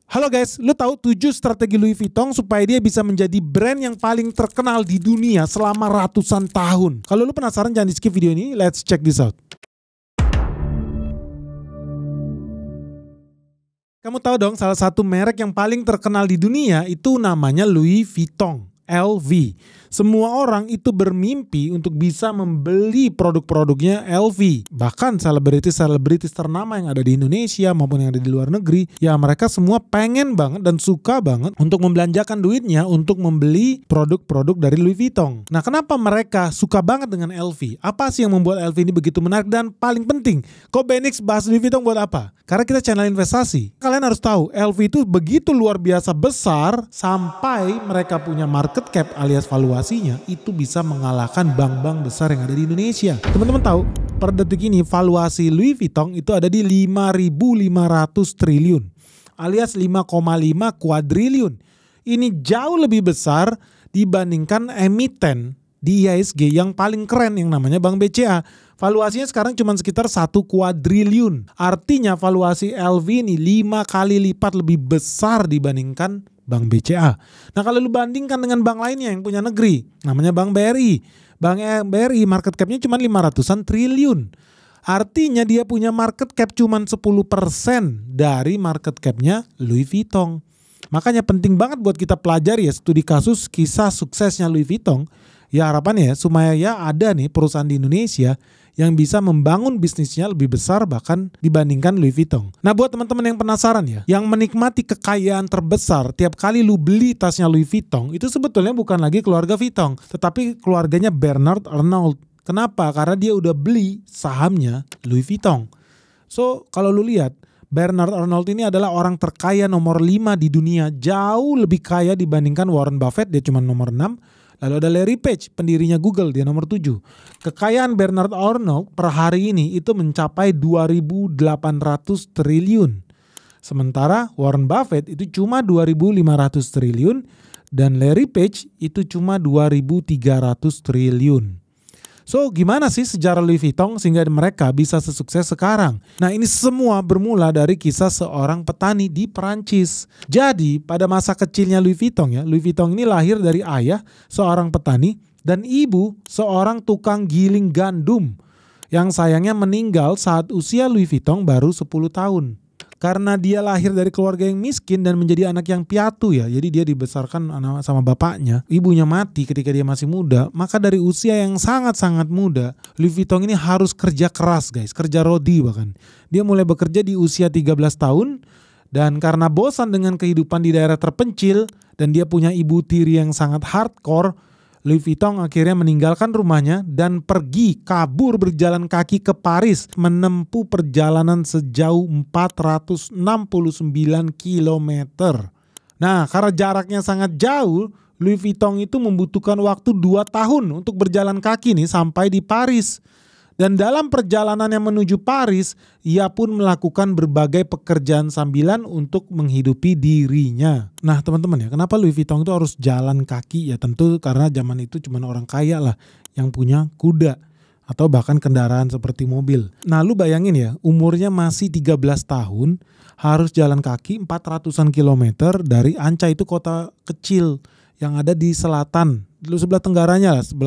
Halo guys, lu tahu 7 strategi Louis Vuitton supaya dia bisa menjadi brand yang paling terkenal di dunia selama ratusan tahun. Kalau lu penasaran jangan di skip video ini, let's check this out. Kamu tahu dong salah satu merek yang paling terkenal di dunia itu namanya Louis Vuitton, LV. Semua orang itu bermimpi untuk bisa membeli produk-produknya LV. Bahkan selebritis ternama yang ada di Indonesia maupun yang ada di luar negeri, ya mereka semua pengen banget dan suka banget untuk membelanjakan duitnya untuk membeli produk-produk dari Louis Vuitton. Nah, kenapa mereka suka banget dengan LV? Apa sih yang membuat LV ini begitu menarik? Dan paling penting, kok Benix bahas Louis Vuitton buat apa? Karena kita channel investasi. Kalian harus tahu, LV itu begitu luar biasa besar sampai mereka punya market cap alias valuasinya itu bisa mengalahkan bank-bank besar yang ada di Indonesia. Teman-teman tahu, per detik ini valuasi Louis Vuitton itu ada di 5.500 triliun alias 5,5 kuadriliun. Ini jauh lebih besar dibandingkan emiten di IHSG yang paling keren yang namanya Bank BCA. Valuasinya sekarang cuma sekitar 1 kuadriliun. Artinya valuasi LV ini 5 kali lipat lebih besar dibandingkan Bank BCA. Nah, kalau lu bandingkan dengan bank lainnya yang punya negeri, namanya Bank BRI. Bank BRI market cap-nya cuma 500-an triliun. Artinya dia punya market cap cuma 10% dari market cap-nya Louis Vuitton. Makanya penting banget buat kita pelajari ya studi kasus kisah suksesnya Louis Vuitton. Ya harapannya ya supaya ya ada nih perusahaan di Indonesia yang bisa membangun bisnisnya lebih besar bahkan dibandingkan Louis Vuitton. Nah, buat teman-teman yang penasaran ya, yang menikmati kekayaan terbesar tiap kali lu beli tasnya Louis Vuitton itu sebetulnya bukan lagi keluarga Vuitton, tetapi keluarganya Bernard Arnault. Kenapa? Karena dia udah beli sahamnya Louis Vuitton. So, kalau lu lihat, Bernard Arnault ini adalah orang terkaya nomor 5 di dunia, jauh lebih kaya dibandingkan Warren Buffett, dia cuma nomor 6. Lalu ada Larry Page, pendirinya Google, dia nomor 7. Kekayaan Bernard Arnault per hari ini itu mencapai 2.800 triliun. Sementara Warren Buffett itu cuma 2.500 triliun dan Larry Page itu cuma 2.300 triliun. So, gimana sih sejarah Louis Vuitton sehingga mereka bisa sesukses sekarang? Nah, ini semua bermula dari kisah seorang petani di Perancis. Jadi, pada masa kecilnya Louis Vuitton ya, Louis Vuitton ini lahir dari ayah seorang petani dan ibu seorang tukang giling gandum yang sayangnya meninggal saat usia Louis Vuitton baru 10 tahun. Karena dia lahir dari keluarga yang miskin dan menjadi anak yang piatu ya. Jadi dia dibesarkan sama bapaknya. Ibunya mati ketika dia masih muda. Maka dari usia yang sangat-sangat muda, Louis Vuitton ini harus kerja keras guys. Kerja rodi bahkan. Dia mulai bekerja di usia 13 tahun. Dan karena bosan dengan kehidupan di daerah terpencil. Dan dia punya ibu tiri yang sangat hardcore. Louis Vuitton akhirnya meninggalkan rumahnya dan pergi kabur berjalan kaki ke Paris menempuh perjalanan sejauh 469 km. Nah, karena jaraknya sangat jauh, Louis Vuitton itu membutuhkan waktu 2 tahun untuk berjalan kaki nih sampai di Paris. Dan dalam perjalanannya menuju Paris, ia pun melakukan berbagai pekerjaan sambilan untuk menghidupi dirinya. Nah teman-teman ya, kenapa Louis Vuitton itu harus jalan kaki? Ya tentu karena zaman itu cuma orang kaya lah yang punya kuda atau bahkan kendaraan seperti mobil. Nah lu bayangin ya, umurnya masih 13 tahun, harus jalan kaki 400-an kilometer dari Anca, itu kota kecil yang ada di selatan. Dulu sebelah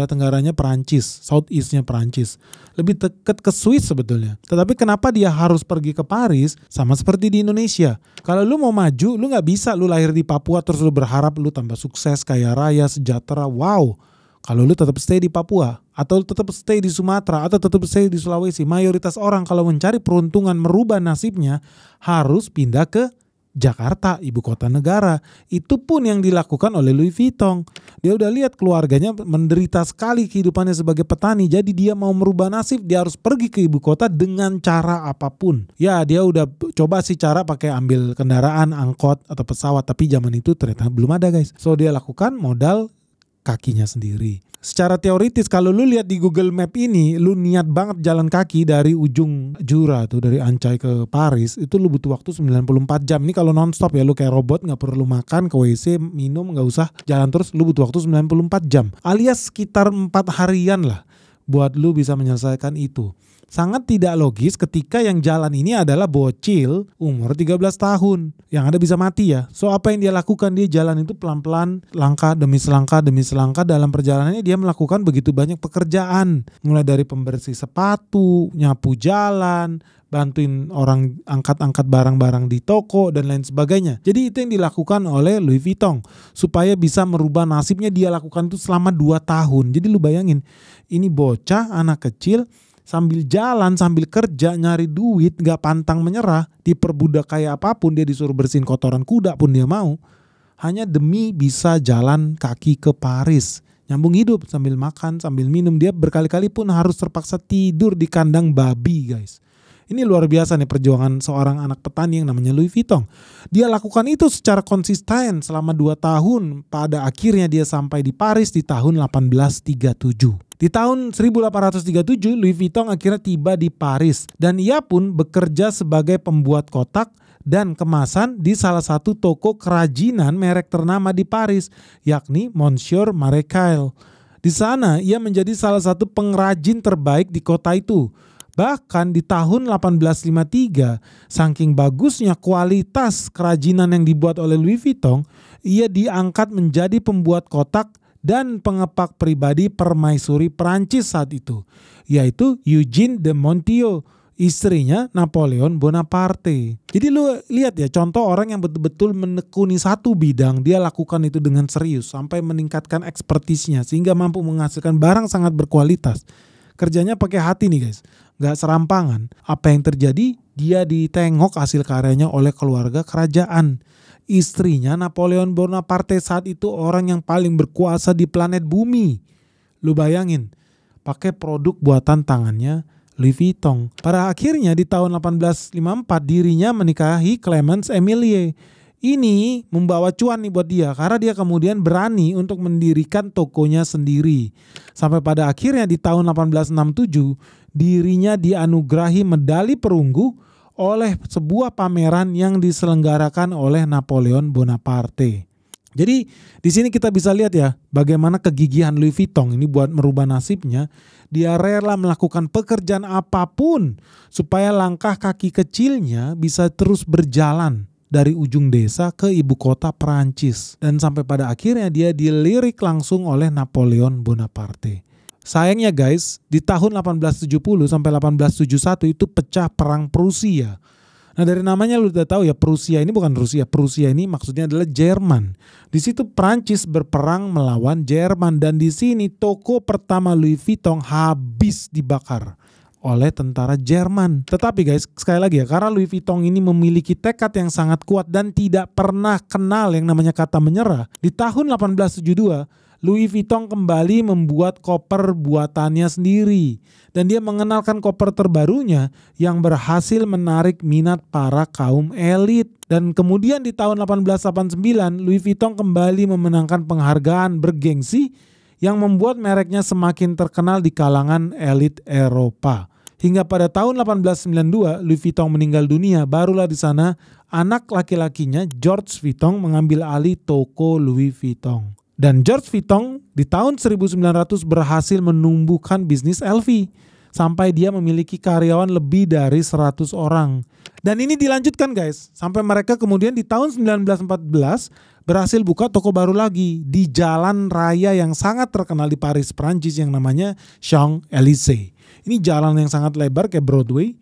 tenggaranya Perancis, southeastnya Perancis. Lebih dekat ke Swiss sebetulnya. Tetapi kenapa dia harus pergi ke Paris? Sama seperti di Indonesia. Kalau lu mau maju, lu gak bisa lu lahir di Papua terus lu berharap lu tambah sukses, kaya raya, sejahtera. Wow. Kalau lu tetap stay di Papua, atau lu tetap stay di Sumatera, atau tetap stay di Sulawesi, mayoritas orang kalau mencari peruntungan merubah nasibnya harus pindah ke Jakarta, ibu kota negara. Itu pun yang dilakukan oleh Louis Vuitton. Dia udah lihat keluarganya menderita sekali kehidupannya sebagai petani. Jadi dia mau merubah nasib, dia harus pergi ke ibu kota dengan cara apapun. Ya dia udah coba sih cara pakai ambil kendaraan, angkot atau pesawat. Tapi zaman itu ternyata belum ada guys. So dia lakukan modal kakinya sendiri. Secara teoritis kalau lu lihat di Google Map ini, lu niat banget jalan kaki dari ujung Jura tuh, dari Ancai ke Paris, itu lu butuh waktu 94 jam. Ini kalau nonstop ya, lu kayak robot, gak perlu makan, ke WC, minum, gak usah jalan terus, lu butuh waktu 94 jam. Alias sekitar 4 harian lah buat lu bisa menyelesaikan itu. Sangat tidak logis ketika yang jalan ini adalah bocil umur 13 tahun. Yang ada bisa mati ya. So apa yang dia lakukan? Dia jalan itu pelan-pelan, langkah demi selangkah demi selangkah. Dalam perjalanannya dia melakukan begitu banyak pekerjaan. Mulai dari pembersih sepatu, nyapu jalan, bantuin orang angkat-angkat barang-barang di toko dan lain sebagainya. Jadi itu yang dilakukan oleh Louis Vuitton supaya bisa merubah nasibnya. Dia lakukan itu selama 2 tahun. Jadi lu bayangin, ini bocah anak kecil sambil jalan, sambil kerja, nyari duit, gak pantang menyerah, diperbudak kayak apapun, dia disuruh bersihin kotoran kuda pun dia mau, hanya demi bisa jalan kaki ke Paris. Nyambung hidup sambil makan, sambil minum. Dia berkali-kali pun harus terpaksa tidur di kandang babi, guys. Ini luar biasa nih perjuangan seorang anak petani yang namanya Louis Vuitton. Dia lakukan itu secara konsisten selama 2 tahun. Pada akhirnya dia sampai di Paris di tahun 1837. Di tahun 1837 Louis Vuitton akhirnya tiba di Paris. Dan ia pun bekerja sebagai pembuat kotak dan kemasan di salah satu toko kerajinan merek ternama di Paris, yakni Monsieur Marechal. Di sana ia menjadi salah satu pengrajin terbaik di kota itu. Bahkan di tahun 1853, saking bagusnya kualitas kerajinan yang dibuat oleh Louis Vuitton, ia diangkat menjadi pembuat kotak dan pengepak pribadi permaisuri Prancis saat itu, yaitu Eugène de Montijo, istrinya Napoleon Bonaparte. Jadi lu lihat ya, contoh orang yang betul-betul menekuni satu bidang, dia lakukan itu dengan serius sampai meningkatkan ekspertisnya sehingga mampu menghasilkan barang sangat berkualitas. Kerjanya pakai hati nih guys, gak serampangan. Apa yang terjadi? Dia ditengok hasil karyanya oleh keluarga kerajaan. Istrinya Napoleon Bonaparte saat itu orang yang paling berkuasa di planet bumi. Lu bayangin, pakai produk buatan tangannya Louis Vuitton. Pada akhirnya di tahun 1854 dirinya menikahi Clemence Emilie. Ini membawa cuan nih buat dia karena dia kemudian berani untuk mendirikan tokonya sendiri. Sampai pada akhirnya di tahun 1867 dirinya dianugerahi medali perunggu oleh sebuah pameran yang diselenggarakan oleh Napoleon Bonaparte. Jadi di sini kita bisa lihat ya bagaimana kegigihan Louis Vuitton ini buat merubah nasibnya. Dia rela melakukan pekerjaan apapun supaya langkah kaki kecilnya bisa terus berjalan dari ujung desa ke ibu kota Perancis. Dan sampai pada akhirnya dia dilirik langsung oleh Napoleon Bonaparte. Sayangnya guys, di tahun 1870 sampai 1871 itu pecah perang Prusia. Nah dari namanya lu udah tahu ya, Prusia ini bukan Rusia. Prusia ini maksudnya adalah Jerman. Di situ Perancis berperang melawan Jerman dan di sini toko pertama Louis Vuitton habis dibakar oleh tentara Jerman. Tetapi guys, sekali lagi ya, karena Louis Vuitton ini memiliki tekad yang sangat kuat dan tidak pernah kenal yang namanya kata menyerah. Di tahun 1872, Louis Vuitton kembali membuat koper buatannya sendiri. Dan dia mengenalkan koper terbarunya yang berhasil menarik minat para kaum elit. Dan kemudian di tahun 1889, Louis Vuitton kembali memenangkan penghargaan bergengsi yang membuat mereknya semakin terkenal di kalangan elit Eropa. Hingga pada tahun 1892 Louis Vuitton meninggal dunia, barulah di sana anak laki-lakinya George Vuitton mengambil alih toko Louis Vuitton. Dan George Vuitton di tahun 1900 berhasil menumbuhkan bisnis LV sampai dia memiliki karyawan lebih dari 100 orang. Dan ini dilanjutkan guys, sampai mereka kemudian di tahun 1914 berhasil buka toko baru lagi di jalan raya yang sangat terkenal di Paris, Prancis yang namanya Champs-Élysées. Ini jalan yang sangat lebar kayak Broadway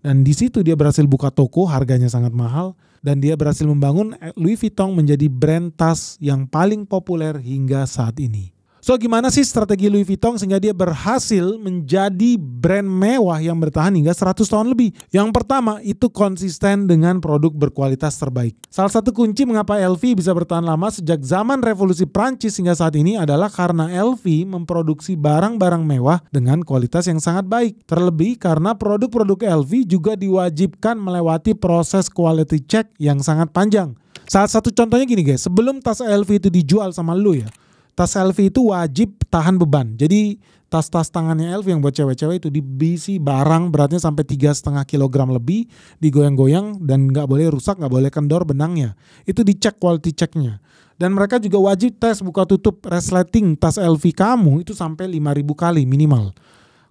dan di situ dia berhasil buka toko, harganya sangat mahal dan dia berhasil membangun Louis Vuitton menjadi brand tas yang paling populer hingga saat ini. So gimana sih strategi Louis Vuitton sehingga dia berhasil menjadi brand mewah yang bertahan hingga 100 tahun lebih? Yang pertama itu konsisten dengan produk berkualitas terbaik. Salah satu kunci mengapa LV bisa bertahan lama sejak zaman revolusi Prancis hingga saat ini adalah karena LV memproduksi barang-barang mewah dengan kualitas yang sangat baik. Terlebih karena produk-produk LV juga diwajibkan melewati proses quality check yang sangat panjang. Salah satu contohnya gini guys, sebelum tas LV itu dijual sama lu ya, tas LV itu wajib tahan beban. Jadi tas-tas tangannya LV yang buat cewek-cewek itu diisi barang beratnya sampai 3,5 kilogram lebih, digoyang-goyang dan nggak boleh rusak, nggak boleh kendor benangnya. Itu dicek quality checknya. Dan mereka juga wajib tes buka tutup resleting tas LV kamu itu sampai 5.000 kali minimal.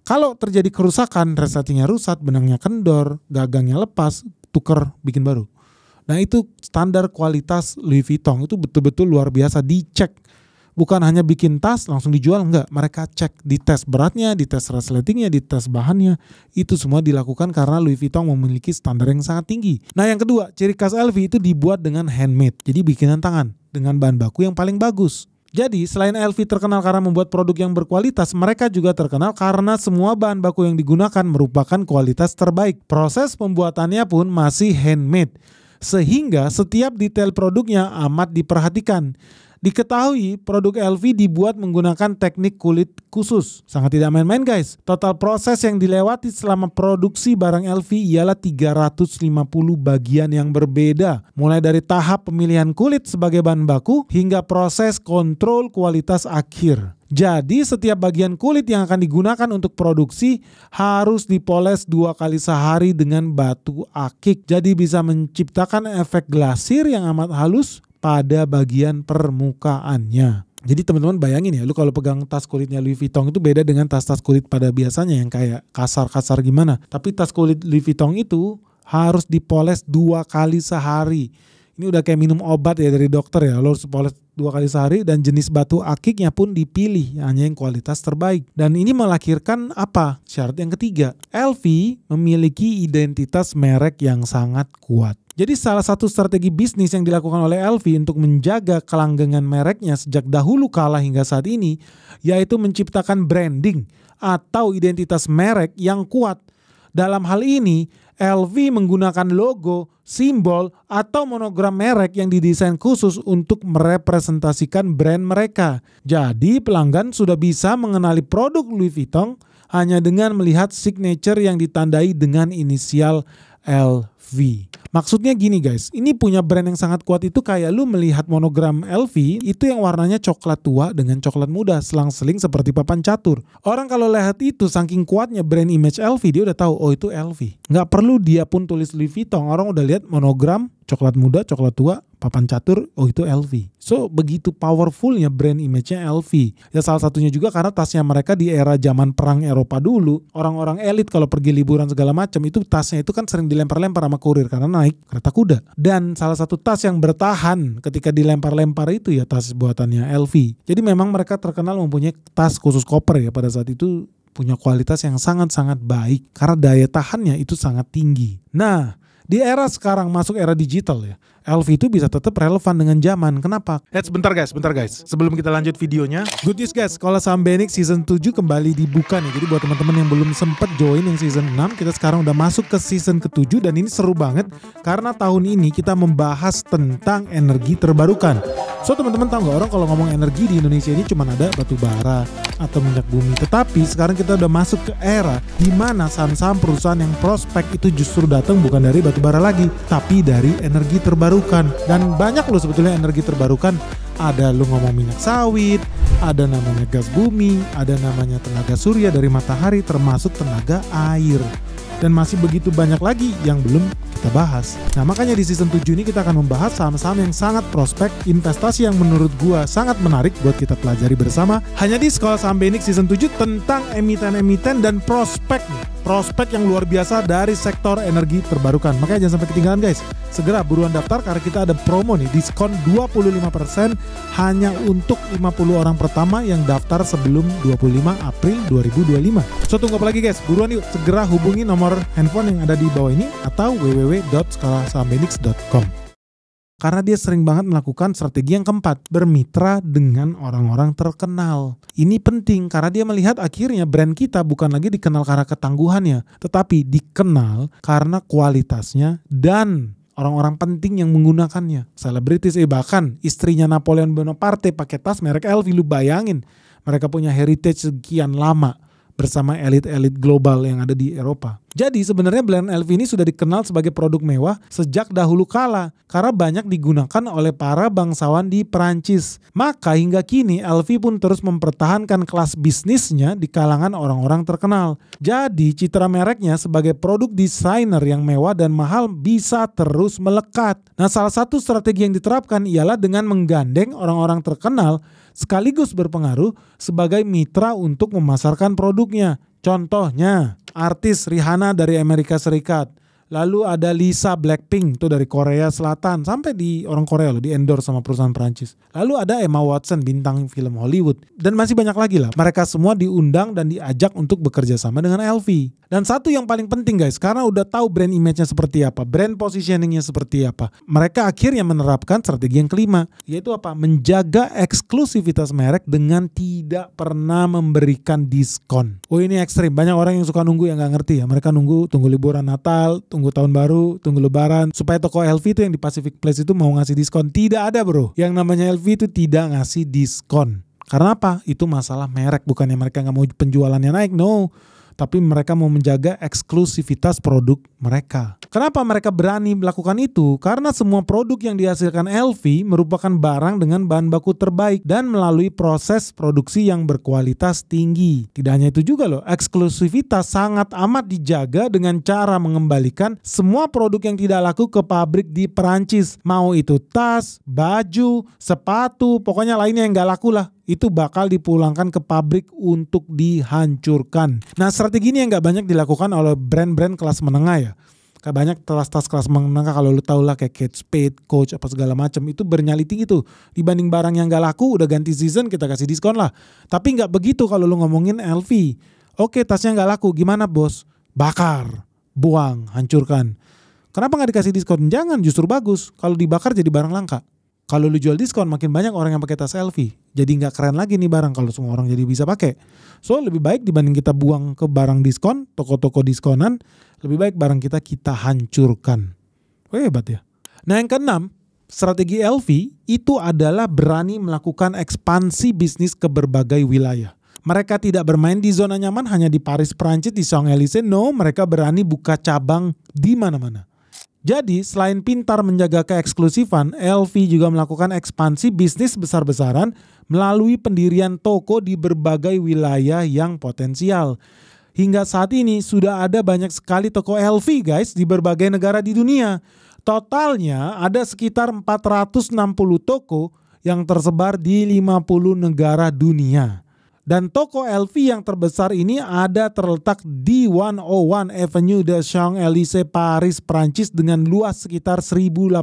Kalau terjadi kerusakan, resletingnya rusak, benangnya kendor, gagangnya lepas, tuker bikin baru. Nah itu standar kualitas Louis Vuitton, itu betul-betul luar biasa, dicek. Bukan hanya bikin tas langsung dijual, enggak. Mereka cek, dites beratnya, dites resletingnya, dites bahannya. Itu semua dilakukan karena Louis Vuitton memiliki standar yang sangat tinggi. Nah yang kedua, ciri khas LV itu dibuat dengan handmade. Jadi bikinan tangan dengan bahan baku yang paling bagus. Jadi selain LV terkenal karena membuat produk yang berkualitas, mereka juga terkenal karena semua bahan baku yang digunakan merupakan kualitas terbaik. Proses pembuatannya pun masih handmade. Sehingga setiap detail produknya amat diperhatikan. Diketahui produk LV dibuat menggunakan teknik kulit khusus. Sangat tidak main-main guys. Total proses yang dilewati selama produksi barang LV ialah 350 bagian yang berbeda. Mulai dari tahap pemilihan kulit sebagai bahan baku hingga proses kontrol kualitas akhir. Jadi setiap bagian kulit yang akan digunakan untuk produksi harus dipoles 2 kali sehari dengan batu akik. Jadi bisa menciptakan efek glasir yang amat halus pada bagian permukaannya. Jadi teman-teman bayangin ya, lu kalau pegang tas kulitnya Louis Vuitton itu beda dengan tas-tas kulit pada biasanya yang kayak kasar-kasar gimana. Tapi tas kulit Louis Vuitton itu harus dipoles 2 kali sehari. Ini udah kayak minum obat ya dari dokter ya, lo harus poles 2 kali sehari dan jenis batu akiknya pun dipilih hanya yang kualitas terbaik. Dan ini melahirkan apa? Syarat yang ketiga, LV memiliki identitas merek yang sangat kuat. Jadi salah satu strategi bisnis yang dilakukan oleh LV untuk menjaga kelanggengan mereknya sejak dahulu kala hingga saat ini, yaitu menciptakan branding atau identitas merek yang kuat. Dalam hal ini, LV menggunakan logo, simbol, atau monogram merek yang didesain khusus untuk merepresentasikan brand mereka. Jadi pelanggan sudah bisa mengenali produk Louis Vuitton hanya dengan melihat signature yang ditandai dengan inisial LV. Maksudnya gini guys, ini punya brand yang sangat kuat itu kayak lu melihat monogram LV itu yang warnanya coklat tua dengan coklat muda, selang-seling seperti papan catur. Orang kalau lihat itu saking kuatnya brand image LV, dia udah tahu oh itu LV. Nggak perlu dia pun tulis Louis Vuitton, orang udah lihat monogram coklat muda, coklat tua, papan catur, oh itu LV. So begitu powerfulnya brand image-nya LV. Ya salah satunya juga karena tasnya mereka di era zaman perang Eropa dulu, orang-orang elit kalau pergi liburan segala macam itu tasnya itu kan sering dilempar-lempar sama kurir karena naik kereta kuda. Dan salah satu tas yang bertahan ketika dilempar-lempar itu ya tas buatannya LV. Jadi memang mereka terkenal mempunyai tas khusus koper ya pada saat itu, punya kualitas yang sangat-sangat baik karena daya tahannya itu sangat tinggi. Nah, di era sekarang masuk era digital ya, LV itu bisa tetap relevan dengan zaman. Kenapa? Bentar guys. Sebelum kita lanjut videonya, good news guys, Sekolah Saham BNX season 7 kembali dibuka nih. Jadi buat teman-teman yang belum sempet join yang season 6, kita sekarang udah masuk ke season ke-7 dan ini seru banget karena tahun ini kita membahas tentang energi terbarukan. So teman-teman tahu nggak, orang kalau ngomong energi di Indonesia ini cuma ada batu bara atau minyak bumi. Tetapi sekarang kita udah masuk ke era di mana saham-saham perusahaan yang prospek itu justru datang bukan dari batu bara lagi, tapi dari energi terbarukan. Dan banyak loh sebetulnya energi terbarukan. Ada lu ngomong minyak sawit, ada namanya gas bumi, ada namanya tenaga surya dari matahari, termasuk tenaga air. Dan masih begitu banyak lagi yang belum kita bahas. Nah makanya di season 7 ini kita akan membahas saham-saham yang sangat prospek, investasi yang menurut gua sangat menarik buat kita pelajari bersama. Hanya di Sekolah Saham BNX season 7 tentang emiten-emiten dan prospek yang luar biasa dari sektor energi terbarukan. Makanya jangan sampai ketinggalan guys. Segera buruan daftar karena kita ada promo nih, diskon 25% hanya untuk 50 orang pertama yang daftar sebelum 25 April 2025. So tunggu apa lagi guys, buruan yuk, segera hubungi nomor handphone yang ada di bawah ini atau www.sekolahsahambenix.com. Karena dia sering banget melakukan strategi yang keempat, bermitra dengan orang-orang terkenal. Ini penting karena dia melihat akhirnya brand kita bukan lagi dikenal karena ketangguhannya, tetapi dikenal karena kualitasnya dan orang-orang penting yang menggunakannya. Selebritis, bahkan istrinya Napoleon Bonaparte pakai tas merek LV, lu bayangin. Mereka punya heritage sekian lama bersama elit-elit global yang ada di Eropa. Jadi sebenarnya brand LV ini sudah dikenal sebagai produk mewah sejak dahulu kala karena banyak digunakan oleh para bangsawan di Perancis. Maka hingga kini LV pun terus mempertahankan kelas bisnisnya di kalangan orang-orang terkenal. Jadi citra mereknya sebagai produk desainer yang mewah dan mahal bisa terus melekat. Nah salah satu strategi yang diterapkan ialah dengan menggandeng orang-orang terkenal sekaligus berpengaruh sebagai mitra untuk memasarkan produknya. Contohnya artis Rihanna dari Amerika Serikat. Lalu ada Lisa Blackpink tuh dari Korea Selatan, sampai di orang Korea loh, di endorse sama perusahaan Perancis. Lalu ada Emma Watson, bintang film Hollywood, dan masih banyak lagi lah. Mereka semua diundang dan diajak untuk bekerja sama dengan LV. Dan satu yang paling penting guys, karena udah tahu brand image-nya seperti apa, brand positioning-nya seperti apa, mereka akhirnya menerapkan strategi yang kelima, yaitu apa? Menjaga eksklusivitas merek dengan tidak pernah memberikan diskon. Oh ini ekstrim, banyak orang yang suka nunggu yang gak ngerti ya. Mereka tunggu liburan Natal, tunggu tahun baru, tunggu lebaran, supaya toko LV itu yang di Pacific Place itu mau ngasih diskon. Tidak ada bro, yang namanya LV itu tidak ngasih diskon. Karena apa? Itu masalah merek, bukannya mereka gak mau penjualannya naik, no. Tapi mereka mau menjaga eksklusivitas produk mereka. Kenapa mereka berani melakukan itu? Karena semua produk yang dihasilkan LV merupakan barang dengan bahan baku terbaik dan melalui proses produksi yang berkualitas tinggi. Tidak hanya itu juga loh, eksklusivitas sangat amat dijaga dengan cara mengembalikan semua produk yang tidak laku ke pabrik di Perancis. Mau itu tas, baju, sepatu, pokoknya lainnya yang gak laku lah. Itu bakal dipulangkan ke pabrik untuk dihancurkan. Nah strategi ini yang gak banyak dilakukan oleh brand-brand kelas menengah ya. Kayak banyak tas-tas kelas menengah kalau lu tau lah kayak Kate Spade, Coach apa segala macam itu bernyali tinggi tuh. Dibanding barang yang gak laku udah ganti season kita kasih diskon lah. Tapi gak begitu kalau lu ngomongin LV. Oke tasnya gak laku gimana bos? Bakar, buang, hancurkan. Kenapa gak dikasih diskon? Jangan, justru bagus. Kalau dibakar jadi barang langka. Kalau lu jual diskon makin banyak orang yang pakai tas LV. Jadi nggak keren lagi nih barang kalau semua orang jadi bisa pakai. So lebih baik dibanding kita buang ke barang diskon, toko-toko diskonan, lebih baik barang kita hancurkan. Oh hebat ya. Nah yang keenam, strategi LV itu adalah berani melakukan ekspansi bisnis ke berbagai wilayah. Mereka tidak bermain di zona nyaman hanya di Paris, Prancis, di Champs-Élysées. No, mereka berani buka cabang di mana-mana. Jadi selain pintar menjaga keeksklusifan, LV juga melakukan ekspansi bisnis besar-besaran melalui pendirian toko di berbagai wilayah yang potensial. Hingga saat ini sudah ada banyak sekali toko LV guys di berbagai negara di dunia. Totalnya ada sekitar 460 toko yang tersebar di 50 negara dunia. Dan toko LV yang terbesar ini ada terletak di 101 Avenue des Champs-Élysées, Paris, Prancis dengan luas sekitar 1.800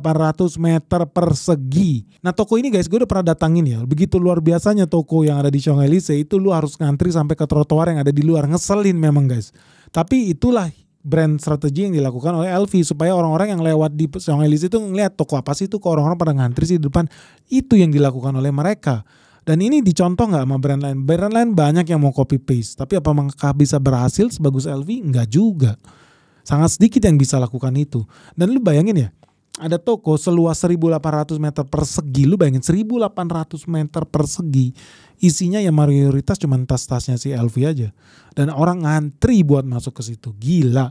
meter persegi. Nah toko ini guys gue udah pernah datangin ya. Begitu luar biasanya toko yang ada di Champs-Élysées itu lu harus ngantri sampai ke trotoar yang ada di luar. Ngeselin memang guys. Tapi itulah brand strategi yang dilakukan oleh LV supaya orang-orang yang lewat di Champs-Élysées itu ngeliat toko apa sih itu kok orang-orang pada ngantri sih di depan. Itu yang dilakukan oleh mereka. Dan ini dicontoh gak sama brand lain? Brand lain banyak yang mau copy paste. Tapi apakah bisa berhasil sebagus LV? Enggak juga. Sangat sedikit yang bisa lakukan itu. Dan lu bayangin ya, ada toko seluas 1.800 meter persegi. Lu bayangin 1.800 meter persegi. Isinya ya mayoritas cuma tas-tasnya si LV aja. Dan orang ngantri buat masuk ke situ. Gila.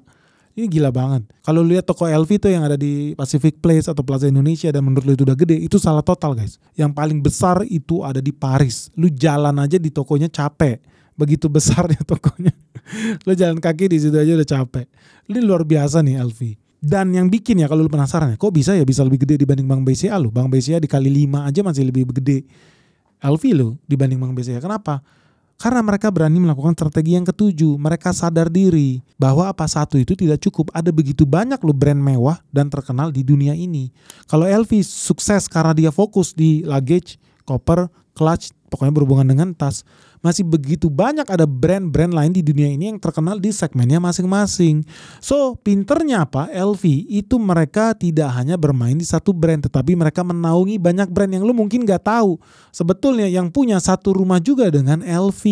Ini gila banget. Kalau lihat toko LV tuh yang ada di Pacific Place atau Plaza Indonesia dan menurut lu itu udah gede, itu salah total guys. Yang paling besar itu ada di Paris. Lu jalan aja di tokonya capek. Begitu besarnya tokonya. Lu jalan kaki di situ aja udah capek. Ini luar biasa nih LV. Dan yang bikin ya kalau lu penasaran ya, kok bisa ya bisa lebih gede dibanding Bank BCA lu? Bank BCA dikali 5 aja masih lebih gede LV lu dibanding Bank BCA. Kenapa? Karena mereka berani melakukan strategi yang ketujuh. Mereka sadar diri bahwa apa satu itu tidak cukup. Ada begitu banyak loh brand mewah dan terkenal di dunia ini. Kalau LV sukses karena dia fokus di luggage, koper, clutch, pokoknya berhubungan dengan tas. Masih begitu banyak ada brand-brand lain di dunia ini yang terkenal di segmennya masing-masing. So, pinternya apa? LV itu mereka tidak hanya bermain di satu brand, tetapi mereka menaungi banyak brand yang lu mungkin gak tahu. Sebetulnya yang punya satu rumah juga dengan LV.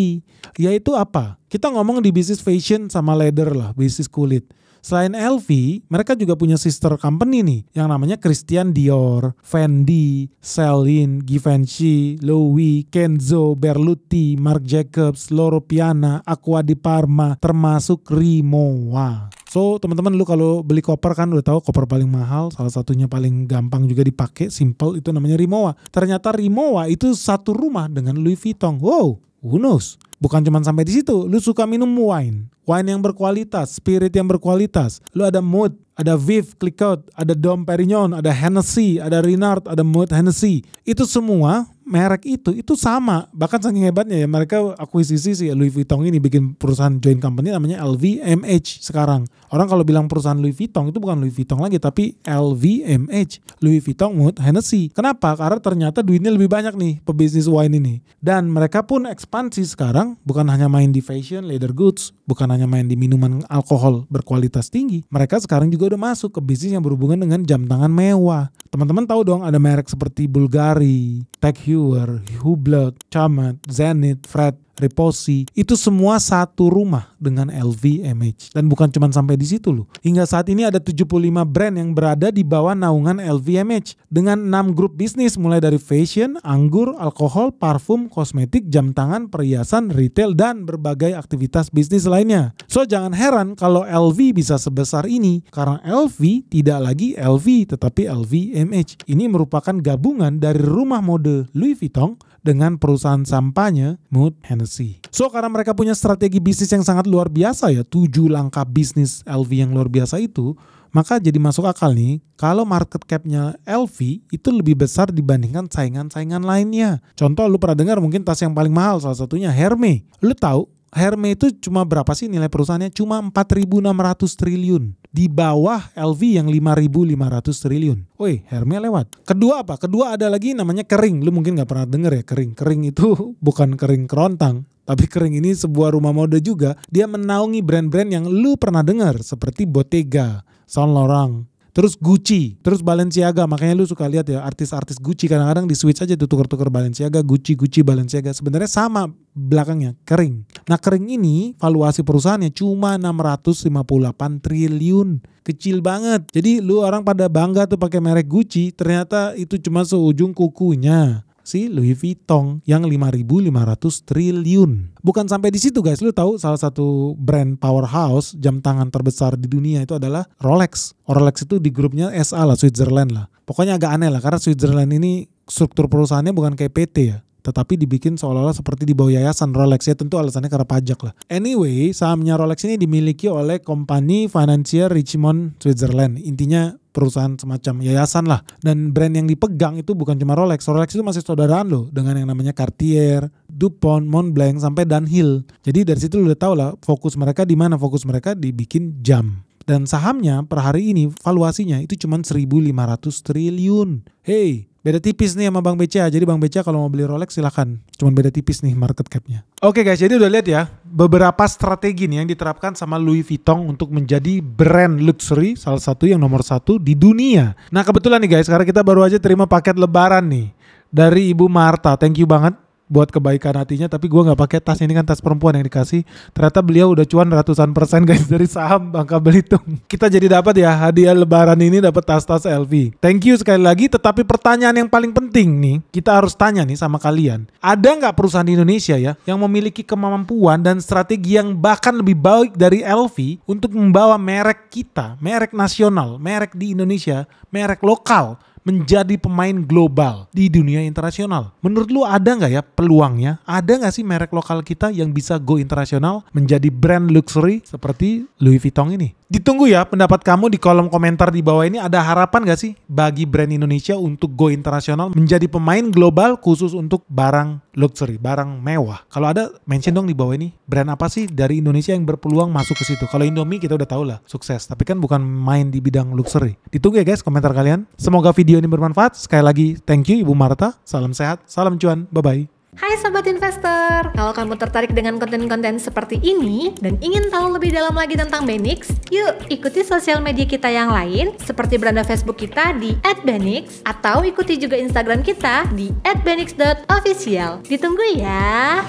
Yaitu apa? Kita ngomong di bisnis fashion sama leather lah, bisnis kulit. Selain LV, mereka juga punya sister company nih yang namanya Christian Dior, Fendi, Celine, Givenchy, Louis, Kenzo, Berluti, Marc Jacobs, Loro Piana, Acqua di Parma, termasuk Rimowa. So teman-teman lu kalau beli koper kan udah tahu koper paling mahal, salah satunya paling gampang juga dipakai, simple itu namanya Rimowa. Ternyata Rimowa itu satu rumah dengan Louis Vuitton. Wow, who knows? Bukan cuma sampai di situ, lu suka minum wine yang berkualitas, spirit yang berkualitas. Lu ada Mood, ada Viv, Clicquot, ada Dom Perignon, ada Hennessy, ada Renard, ada Mood Hennessy. Itu semua merek itu sama. Bahkan saking hebatnya ya, mereka akuisisi si Louis Vuitton ini, bikin perusahaan joint company namanya LVMH sekarang. Orang kalau bilang perusahaan Louis Vuitton itu bukan Louis Vuitton lagi, tapi LVMH, Louis Vuitton Moët Hennessy. Kenapa? Karena ternyata duitnya lebih banyak nih pebisnis wine ini. Dan mereka pun ekspansi sekarang, bukan hanya main di fashion, leather goods, bukan hanya main di minuman alkohol berkualitas tinggi. Mereka sekarang juga udah masuk ke bisnis yang berhubungan dengan jam tangan mewah. Teman-teman tahu dong ada merek seperti Bulgari, Tag Heuer, Hublot, Chamat, Zenith, Fred, Repossi, itu semua satu rumah dengan LVMH. Dan bukan cuma sampai di situ loh. Hingga saat ini ada 75 brand yang berada di bawah naungan LVMH dengan 6 grup bisnis mulai dari fashion, anggur, alkohol, parfum, kosmetik, jam tangan, perhiasan, retail, dan berbagai aktivitas bisnis lainnya. So jangan heran kalau LV bisa sebesar ini karena LV tidak lagi LV tetapi LVMH. Ini merupakan gabungan dari rumah mode Louis Vuitton dengan perusahaan sampahnya Moët Hennessy. So karena mereka punya strategi bisnis yang sangat luar biasa ya, 7 langkah bisnis LV yang luar biasa itu, maka jadi masuk akal nih kalau market capnya LV itu lebih besar dibandingkan saingan-saingan lainnya. Contoh lu pernah dengar mungkin tas yang paling mahal salah satunya Hermes. Lu tahu Hermes itu cuma berapa sih nilai perusahaannya? Cuma 4.600 triliun. Di bawah LV yang 5.500 triliun. Woi, Hermes lewat. Kedua apa? Kedua ada lagi namanya Kering. Lu mungkin gak pernah denger ya Kering. Kering itu bukan kering kerontang. Tapi Kering ini sebuah rumah mode juga. Dia menaungi brand-brand yang lu pernah dengar. Seperti Bottega, Saint Laurent, terus Gucci, terus Balenciaga. Makanya lu suka lihat ya artis-artis Gucci kadang-kadang di switch aja tuh tuker-tuker Balenciaga, Gucci, Balenciaga. Sebenarnya sama belakangnya Kering. Nah Kering ini valuasi perusahaannya cuma 658 triliun. Kecil banget. Jadi lu orang pada bangga tuh pakai merek Gucci, ternyata itu cuma seujung kukunya si Louis Vuitton yang 5.500 triliun. Bukan sampai di situ guys, lu tahu salah satu brand powerhouse jam tangan terbesar di dunia itu adalah Rolex. Rolex itu di grupnya SA lah, Switzerland lah. Pokoknya agak aneh lah karena Switzerland ini struktur perusahaannya bukan kayak PT ya, tetapi dibikin seolah-olah seperti di bawah yayasan Rolex ya, tentu alasannya karena pajak lah. Anyway, sahamnya Rolex ini dimiliki oleh kompani Financial Richemont Switzerland. Intinya perusahaan semacam yayasan lah. Dan brand yang dipegang itu bukan cuma Rolex. Rolex itu masih saudaraan loh dengan yang namanya Cartier, DuPont, Montblanc sampai Dunhill. Jadi dari situ lu udah tahu lah fokus mereka di mana. Fokus mereka dibikin jam. Dan sahamnya per hari ini valuasinya itu cuma 1.500 triliun. Hey, beda tipis nih sama Bang BCA. Jadi Bang BCA kalau mau beli Rolex silahkan. Cuman beda tipis nih market capnya. Oke guys, jadi udah lihat ya beberapa strategi nih yang diterapkan sama Louis Vuitton untuk menjadi brand luxury salah satu yang nomor 1 di dunia. Nah kebetulan nih guys, sekarang kita baru aja terima paket lebaran nih dari Ibu Marta. Thank you banget buat kebaikan hatinya, tapi gue gak pakai tas, ini kan tas perempuan yang dikasih. Ternyata beliau udah cuan ratusan % guys dari saham Bangka Belitung. Kita jadi dapat ya hadiah lebaran ini, dapat tas-tas LV. Thank you sekali lagi. Tetapi pertanyaan yang paling penting nih, kita harus tanya nih sama kalian. Ada gak perusahaan di Indonesia ya yang memiliki kemampuan dan strategi yang bahkan lebih baik dari LV untuk membawa merek kita, merek nasional, merek di Indonesia, merek lokal menjadi pemain global di dunia internasional? Menurut lu ada nggak ya peluangnya? Ada nggak sih merek lokal kita yang bisa go internasional menjadi brand luxury seperti Louis Vuitton ini? Ditunggu ya pendapat kamu di kolom komentar di bawah ini. Ada harapan gak sih bagi brand Indonesia untuk go internasional menjadi pemain global khusus untuk barang luxury, barang mewah? Kalau ada mention dong di bawah ini. Brand apa sih dari Indonesia yang berpeluang masuk ke situ? Kalau Indomie kita udah tahu lah sukses, tapi kan bukan main di bidang luxury. Ditunggu ya guys komentar kalian. Semoga video ini bermanfaat. Sekali lagi thank you Ibu Marta. Salam sehat, salam cuan, bye-bye. Hai Sobat Investor, kalau kamu tertarik dengan konten-konten seperti ini dan ingin tahu lebih dalam lagi tentang Benix, yuk ikuti sosial media kita yang lain seperti beranda Facebook kita di @benix atau ikuti juga Instagram kita di @benix.official. Ditunggu ya.